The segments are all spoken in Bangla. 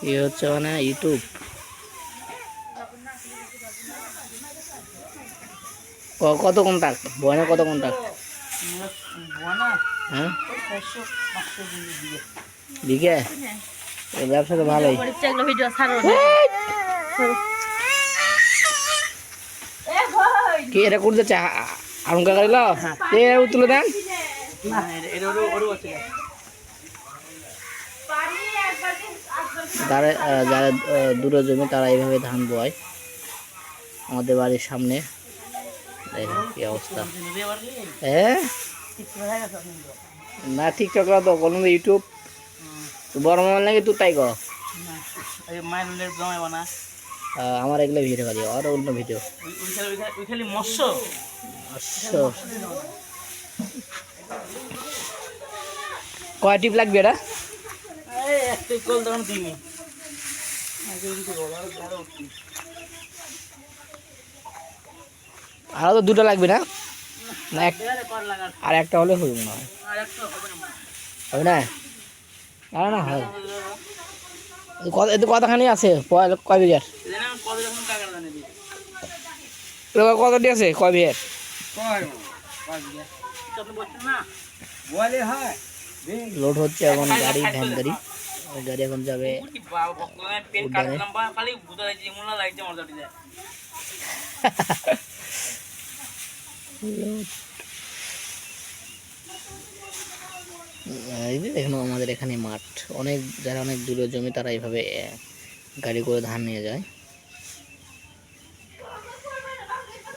ये হচ্ছে মানে ইউটিউব কত কন্টাক্ট বয়না কত কন্টাক্ট হ্যাঁ বিঘে এই ব্যবসা তো ভালোই কি এটা করতে চা আরঙ্কা করিল এ তুলে দেন যারা যারা দূরে জমি তারা এইভাবে ধান বয় আমাদের বাড়ির সামনে দেখেন কি অবস্থা হ্যাঁ না টিকটক তো কোনো ইউটিউব বড় মোবাইল নাকি তুই তাই কর আমার এগুলো ভিডিও করি আর অন্য ভিডিও মৎস্য কয় টিপ লাগবে এটা আরো তো দুটো লাগবে না আর একটা হলে হবে না হবে না আর না হয় কতখানি আছে কয় বিঘার কতটি আছে কয় বিঘার লোড হচ্ছে এখন গাড়ি ভ্যান গাড়ি গাড়ি এখন যাবে এখানে আমাদের এখানে মাঠ অনেক যারা অনেক দূরের জমি তারা এইভাবে গাড়ি করে ধান নিয়ে যায়।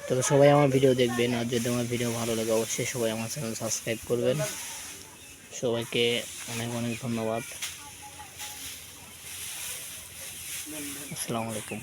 তবে সবাই আমার ভিডিও দেখবেন আর যদি আমার ভিডিও ভালো লাগে অবশ্যই সবাই আমার চ্যানেল সাবস্ক্রাইব করবেন। সবাইকে অনেক অনেক ধন্যবাদ। আসসালামু আলাইকুম।